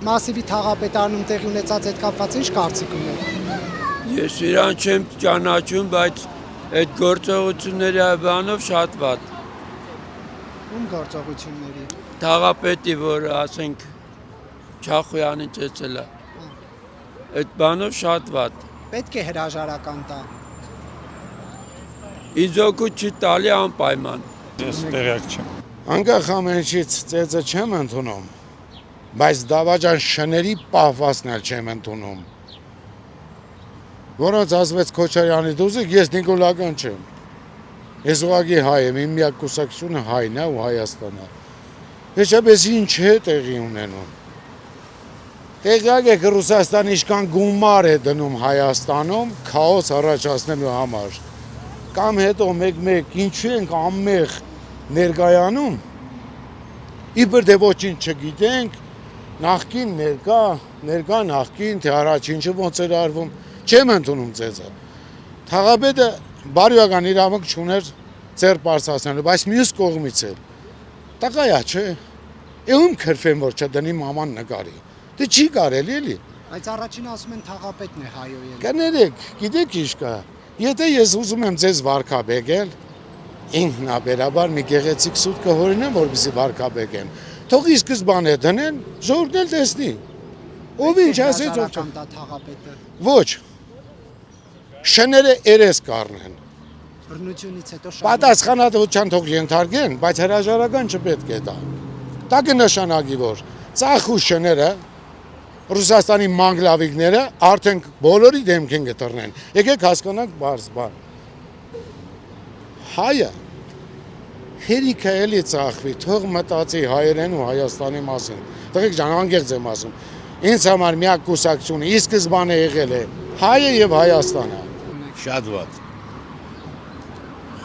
Մասիվի թաղապետարանում տեղի ունեցած այդ կապված ինչ կարծիք ունեք։ Ես իրան չեմ ճանաչում, բայց այդ գործողությունների բանով շատ վատ։ Ում գործողությունների։ Թաղապետի, որ ասենք Չախոյանին ծեծել է։ Այդ բանով շատ վատ։ Պետք է հրաժարական տա։ Իզոկու չի տալի անպայման։ Ես տեղյակ չեմ։ Անկախ ամենից ծեծը չեմ ընդունում, բայց դավաճան շների պահվածն էլ չեմ ընդունում։ Որոնց ասվեց Քոչարյանի դուզիկ, ես նիկոլական չեմ։ Ես ուղղակի հայ եմ, իմ միակ կուսակցությունը հայն է ու Հայաստանն է։ Վերջապես ինչ է տեղի ունենում։ Տեղյակ եք Ռուսաստանը ինչքան գումար է դնում Հայաստանում քաոս առաջացնելու համար։ Կամ հետո մեկ-մեկ ինչու ենք անմեղ ներկայանում, իբր դե ոչինչ չգիտենք, նախքին ներկա նախքին, թե առաջինը ոնց էր արվում, չեմ ընդունում ծեծը։ Թաղապետը բարոյական իրավունք չուներ ձեռ պարզացնելու, բայց մյուս կողմից էլ տղայա չէ, ում քրֆեն որ չդնի մաման նկարի, դե չի կարելի էլի։ Բայց առաջին ասում են թաղապետն է հայոյել։ Կներեք, գիտեք ինչ կա, եթե ես ուզում եմ ձեզ վարկաբեկել, ինքնաբերաբար մի գեղեցիկ սուտ կհորինեմ, որպեսզի վարկաբեկեմ։ Թող ի սկզբանե դնեն, ժողովուրդն էլ տեսնի։ Ով ինչ ասեց, ով չէ։ Տա թաղապետը։ Ոչ։ Շները երես կառնեն։ Բռնությունից հետո Պատասխանատվության թող ենթարկեն, բայց հրաժարական չպետք է դա։ Դա կնշանակի, որ ծախու շները Ռուսաստանի մանգլավիկները արդեն բոլորի դեմքին կտրնեն։ Եկեք հասկանանք բարձ բան։ Հայը հերիքը էլի ծախվի, թող մտածի հայերեն ու Հայաստանի մասին։ Տղեկ ջան, անկեղծ եմ ասում։ Ինձ համար միակ կուսակցությունը ի սկզբանե եղել է հայը եւ Հայաստանը։ Շատ վատ։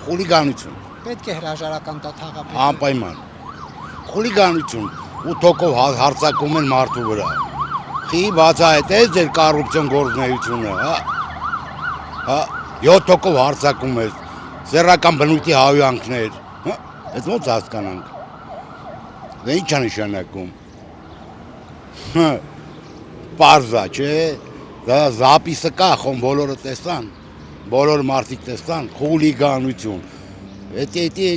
Խուլիգանություն։ պետք է հրաժարական տա թաղապետը։ Անպայման։ Խուլիգանություն ու թոկով հարձակում են մարդու վրա։ Խի բացահայտ է ձեր կոռուպցիոն գործունեությունը, հա։ 7 թոկով հարձակում է, սեռական բնույթի հայոյանքներ, հա։ Այդ ոնց հասկանանք։ Դա ինչ է նշանակում։ Պարզա, չէ։ Դա զապիսը կա, խոմ բոլորը տեսան, բոլոր մարդիկ տեսան, խուլիգանություն։ Էտի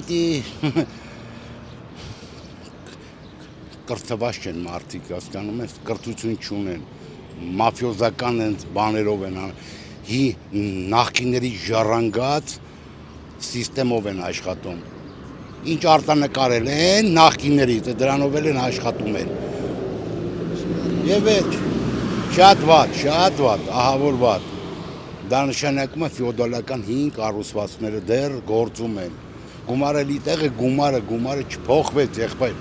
կրթված չեն մարդիկ, հասկանում ես, կրթություն չունեն, մաֆիոզական բաներով են, նախկինների ժառանգած սիստեմով են աշխատում։ Ինչ արտանկարել են նախկիններից, դրանով են աշխատում են։ Եվ վերջ, շատ վատ, ահավոր վատ։ Դա նշանակում է ֆեոդալական 5 կառուցվածքները դեռ գործում են։ Գումարելի տեղը գումարը չփոխվեց, եղբայր։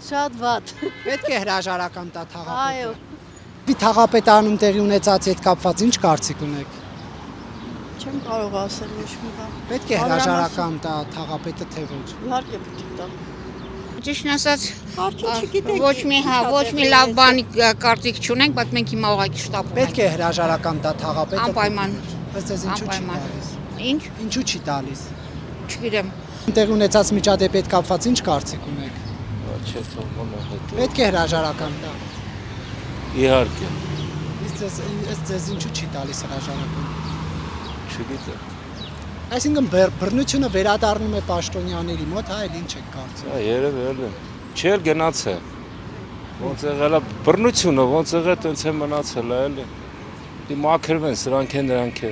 Շատ վատ։ Պետք է հրաժարական տա թաղապետը։ Այո։ Թաղապետարանում տեղի ունեցած այդ կապված ինչ կարծիք ունեք։ Չեմ կարող ասել ոչ մի բան։ Պետք է հրաժարական տա թաղապետը թե ոչ։ Իհարկե պետք է տա։ Ճիշտն ասած, Չգիտեք։ ոչ մի լավ բանի կարծիք չունենք, բայց մենք հիմա ուղղակի շտապում Պետք է հրաժարական տա թաղապետը։ Անպայման։ Բայց ձեզ ինչու չի տալիս։ Ինչ։ Ինչու չի տալիս։ Չգիտեմ։ Տեղի ունեցած միջադեպի հետ կապված ինչ կարծիք ունեք։ Չէ, թողում է հետո։ Պետք է հրաժարական տա։ Իհարկե, Իսկ ձեզ ինչու չի տալիս հրաժարական։ չգիտեմ։ Այսինքն բռնությունը վերադառնում է պաշտոնյաների մոտ, հա, էլ ինչ եք կարծում։ Հա, երևի։ Չէ, գնաց է։ Ոնց եղել է բռնությունը, ոնց եղել տենց է մնացել է, էլի։ Դի մաքրվեն, սրանք են, նրանք է։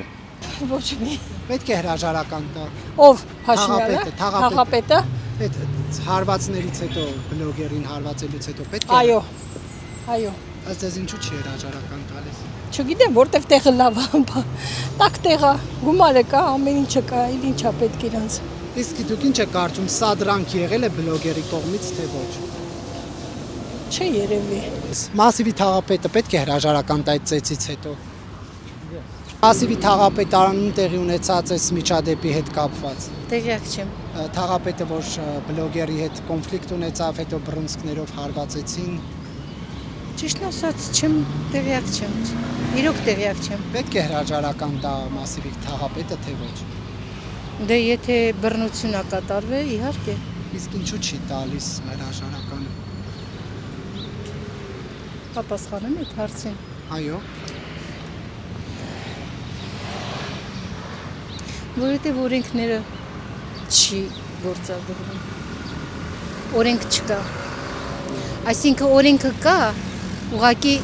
Ոչ մի։ Պետք է հրաժարական տա։ Ով Փաշինյանը։ Թաղապետը։ Այդ հարվածներից հետո բլոգերին հարվածելուց հետո պետք է։ Այո։ Ըստ ձեզ ինչու չի հրաժարական տալիս։ Չգիտեմ, որտեվ տեղը լավ է։ Տակ տեղը, գումարը կա, ամեն ինչը կա, այլ ինչա պետք իրանց։ Իսկ դուք ինչ եք կարծում, սա դրանք եղել է բլոգերի կողմից թե ոչ։ Չէ երևի։ Մասիվի թաղապետը պետք է հրաժարական տա այդ ծեծից հետո։ Մասիվի թաղապետարանում տեղի ունեցած այս միջադեպի հետ կապված։ Տեղյակ չեմ։ Թաղապետը, որ բլոգերի հետ կոնֆլիկտ ունեցավ, հետո բռնցքներով հարվածեցին։ Ճիշտն ասած չեմ, տեղյակ չեմ։ Իրոք տեղյակ չեմ։ Պետք է հրաժարական տա Մասիվի թաղապետը թե ոչ։ Դե եթե բռնություն կատարվի, իհարկե։ Իսկ ինչու չի տալիս հրաժարականը։ Պատասխանեմ այդ հարցին։ Այո։ Որովհետև օրենքները չի գործադրվում։ Օրենք չկա։ Այսինքն օրենքը կա, ուղղակի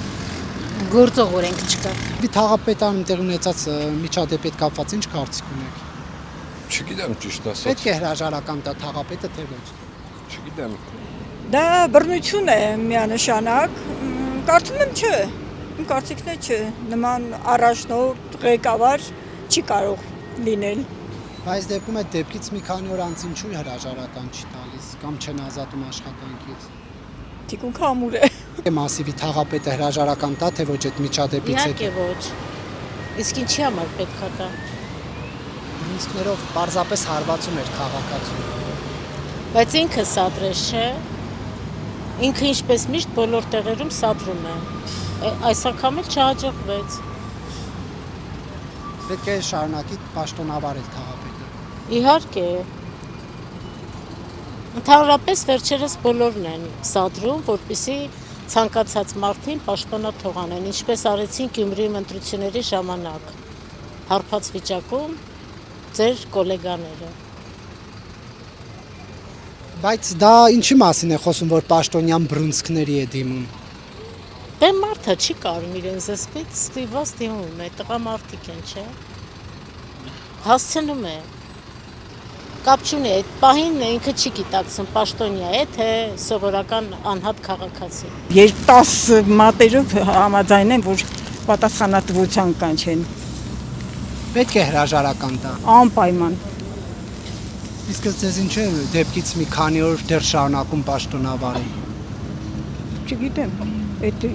գործող օրենք չկա։ Թաղապետարանում տեղ ունեցած միջադեպի հետ կապված ինչ կարծիք ունեք։ Չգիտեմ ճիշտ ասած։ Պետք է հրաժարական տա թաղապետը թե ոչ։ Չգիտեմ։ Դա բռնություն է միանշանակ, կարծում եմ չէ, իմ կարծիքն է չէ, նման առաջնորդ ղեկավար չի կարող լինել։ Բայց դեպքում այդ դեպքից մի քանի օր անց ինչու հրաժարական չի տալիս կամ չեն ազատում աշխատանքից։ Թիկունքը ամուր է։ Մասիվի թաղապետը հրաժարական տա թե ոչ այդ միջադեպից հետո։ Իհարկե ոչ։ Իսկ ինչի համար պետք է տա։ Նույնիսկներով պարզապես հարվածում էր քաղաքացուն։ Բայց ինքը սադրեց, չէ։ Ինքը ինչպես միշտ բոլոր տեղերում սադրում է։ Այս անգամ էլ չհաջողվեց։ Պետք է շարունակի պաշտոնավարել թաղապետը։ Իհարկե։ Ընդհանրապես վերջերս բոլորն են սադրում, որպեսզի ցանկացած մարդին պաշտոնա թողանեն, ինչպես արեցին Գյումրիում ընտրությունների ժամանակ։ Հարբած վիճակում ձեր գոլեգաները։ Բայց դա ինչի մասին է խոսում, որ պաշտոնյան բռունցքների է դիմում։ Դե մարդը չի կարում իրեն զսպից ստիված դիմում է, տղամարդիկ են, չէ։ Հասցնում է։ Կապ չունի, այդ պահին ինքը չի գիտակցում պաշտոնյա է, թե սովորական անհատ քաղաքացի։ Երբ 10 մատերով համաձայն են, որ պատասխանատվության կանչեն, Պետք է հրաժարական տա։ անպայման։ Իսկ ձեզ ինչ է դեպքից մի քանի օր դեռ շարունակում պաշտոնավարել։ Չգիտեմ, այդ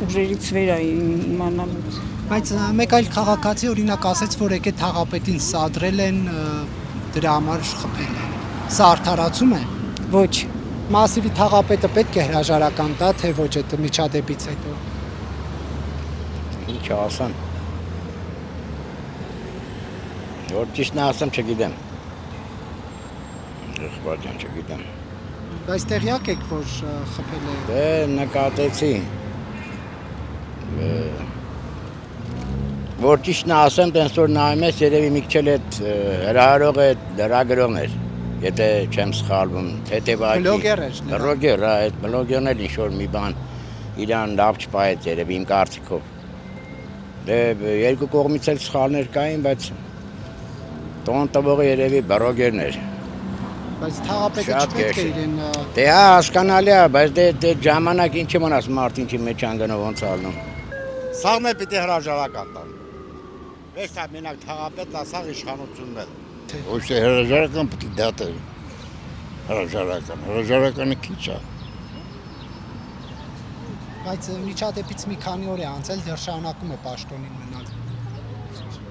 ուժերից վեր է իմանալուց։ Բայց մեկ այլ քաղաքացի օրինակ ասեց, որ եկե թաղապետին սադրել են, դրա համար խփել են։ Սա արդարացում է։ Ոչ, Մասիվի թաղապետը պետք է հրաժարական տա, թե ոչ այդ միջադեպից հետո։ Ինչ ասեմ։ Որ ճիշտն ասեմ չգիտեմ։ Եղբայրան չգիտեմ։ Բայց տեղյակ եք, որ խփել է։ Դե նկատեցի։ Որ ճիշտն ասեմ, տենց որ նայում ես, երևի մի քիչ էլ այդ հրահարողը լրագրողն էր, եթե չեմ սխալվում, թեթևակի։ Բլոգեր էր, նրա։ Բլոգեր, այդ բլոգերն էլ ինչ-որ մի բան իրան լավ չպայեց երևի իմ կարծիքով։ Դե երկու կողմից էլ սխալներ կային, բայց տոն տվողը երևի բլոգերն էր։ Բայց թաղապետը Շատ չպետք է կեշ է։ իրեն Դե հա հասկանալի է, բայց դե ժամանակ ինչի մնաց մարդ ինչի մեջ անգնով ոնց ալնում։ Սաղն է պիտի հրաժարական տան։ Ոչ թե մենակ թաղապետն ասաղ իշխանությունն է։ Ոչ թե հրաժարական պիտի դատել։ Հրաժարականը քիչ է։ բայց միջադեպից մի քանի օր է անցել, դեռ շարունակում է պաշտոնին մնալ։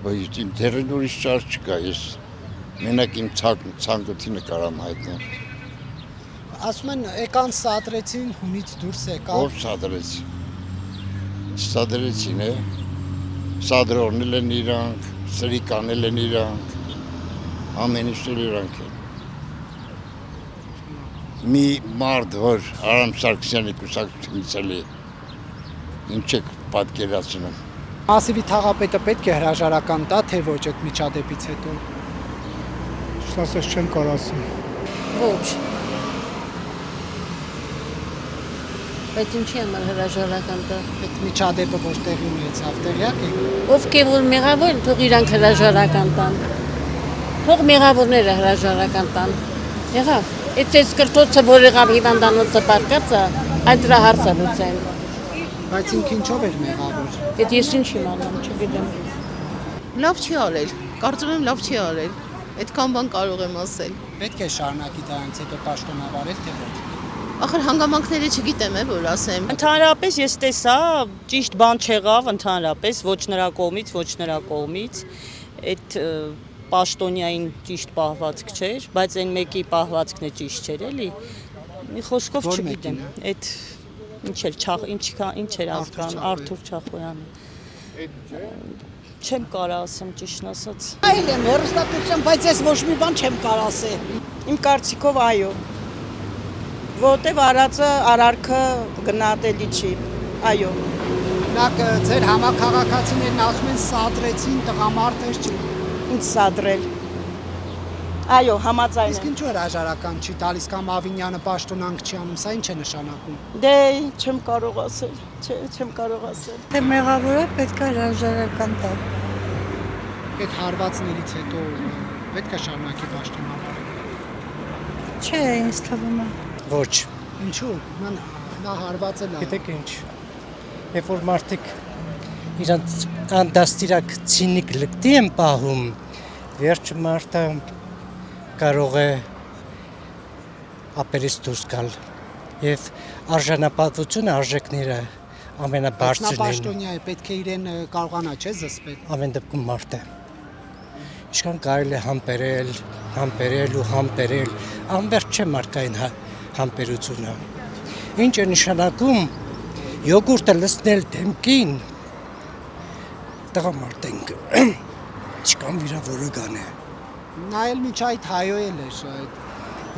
Բայց իմ դերն ուրիշ ճար չկա, ես մենակ իմ ցանկությունը կարամ հայտնել։ Ասում են եկան սադրեցին, հունից դուրս եկա։ Ով սադրեց։ Սադրեցին է։ Սադրողնել են իրանք, սրիկանել են իրանք, ամեն ինչ իրանք են։ Մի մարդ, որ Արամ Սարգսյանի կուսակցությունից էլի, ինչ եք պատկերացնում։ Մասիվի թաղապետը պետք է հրաժարական տա, թե ոչ այդ միջադեպից հետո։ Ասես չեմ կարող ասեմ։ Ոչ։ Բայց ինչի համար հրաժարական տա։ Այդ միջադեպը ոչ տեղի ունեցավ, տեղյակ եք։ Ովքեր որ մեղավոր են, թող իրանք հրաժարական տան։ Թող մեղավորները հրաժարական տան։ Եղավ։ Այդ կրտոցը, որ եղավ հիվանդանոցը պարկածը, այդ դրա հարցը լուծեն։ Բայց ինքը ինչով էր մեղավոր։ Այդ ես ինչ իմանամ, չգիտեմ։ Լավ չի արել, կարծում եմ լավ չի արել, այդքան բան կարող եմ ասել։ Պետք է շարունակի դրանից հետո պաշտոնավարել, թե ոչ։ Ախր հանգամանքները չգիտեմ որ ասեմ։ Ընդհանրապես ես տեսա, ճիշտ բան չեղավ, ընդհանրապես ոչ նրա կողմից, ոչ նրա կողմից։ Այդ պաշտոնյային ճիշտ պահվածք չէր, բայց այն մեկի պահվածքն է ճիշտ չէր, էլի։ Մի խոսքով չգիտեմ, այդ ինչ էր ասկան Արթուր Չախոյանը։ Չեմ կարող ասեմ ճիշտն ասած։ Այլ եմ հեռուստատեսության, բայց ես ոչ մի բան չեմ կարող ասել։ Իմ կարծիքով այո։ Որտեվ արածը արարքը գնահատելի չի։ Այո։ Նակ ձեր համակարգացիներն ասում են սադրեցին տղամարդեր չի։ Ինչ սադրել։ Այո, համաձայն Իսկ ինչու հրաժարական չի տալիս կամ Ավինյանը պաշտոնանք չի անում, սա ինչ է նշանակում։ Դե չեմ կարող ասել, չէ, չեմ կարող ասել։ Թե մեղավորը պետք է հրաժարական տա։ Այդ հարվածներից հետո պետք է շարունակի պաշտոնավարել։ Չէ, ինձ թվում է։ Ոչ։ Ինչու։ Նա հարվածել է։ Գիտեք ինչ։ Երբ որ մարդիկ իրանց անդաստիրակ ցինիկ լկտի են պահում, վերջ մարդը կարող է ապերից դուրս գալ եւ արժանապատվությունը արժեքները ամենաբարձրն են։ Պաշտոնյա է, պետք է իրեն կարողանա, չէ՞, զսպել։ Ամեն դեպքում մարդ է։ Ինչքան կարելի է համբերել ու համբերել, անվերջ չէ մարդկային համբերությունը։ Ինչ է նշանակում յոգուրտը լցնել դեմքին տղամարդ ենք։ Չկան վիրավորական է։ Նա էլ միջ այդ հայոյել էր այդ։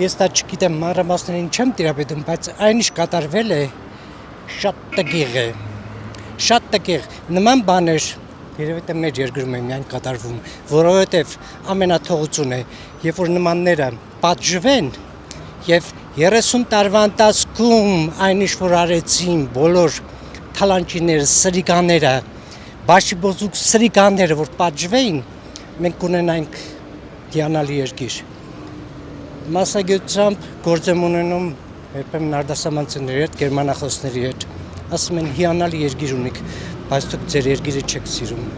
Ես դա չգիտեմ, մանրամասներին չեմ տիրապետում, բայց այն ինչ կատարվել է շատ տգեղ է։ Շատ տգեղ։ Նման բաներ երևի թե մեր երկրում է միայն կատարվում, որովհետև ամենաթողություն է, երբ որ նմանները պատժվեն եւ 30 տարվա ընթացքում այն ինչ որ արեցին բոլոր թալանչիները, սրիկաները, բաշիբոզուկ սրիկանները, որ պատժվեին, մենք կունենանք հիանալի երկիր։ Մասնագիտությամբ գործ եմ ունենում երբեմն արտասահմանցիների հետ, գերմանախոսների հետ։ Ասում են հիանալի երկիր ունիք, բայց դուք ձեր երկիրը չեք սիրում։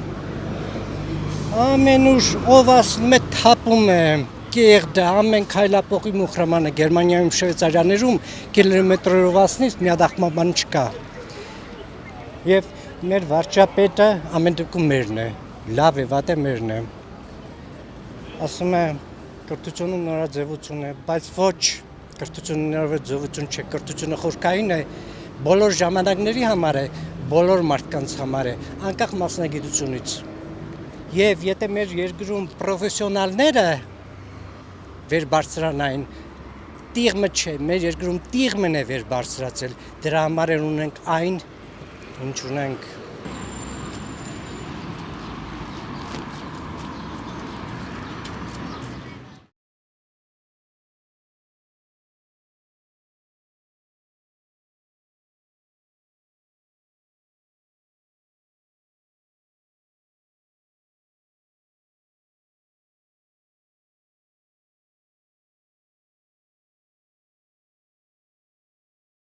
Ամեն ուժ ով ասում է թափում է, կեղտը, ամեն քայլապողի մուխրամանը Գերմանիայում, Շվեյցարիաներում կիլոմետրերով ասնից միադախման բան չկա։ Եվ մեր վարչապետը ամեն դեպքում մերն է, լավ է, վատ է մերն է։ Ասում է կրթությունը նորաձևություն է, բայց ոչ, կրթությունը նորաձևություն չէ, կրթությունը խորքային է, բոլոր ժամանակների համար է, բոլոր մարդկանց համար է, անկախ մասնագիտությունից։ Եվ եթե մեր երկրում պրոֆեսիոնալները վեր բարձրանային, տիղմը չէ, մեր երկրում տիղմն է վեր բարձրացել, դրա համար ունենք այն, ինչ ունենք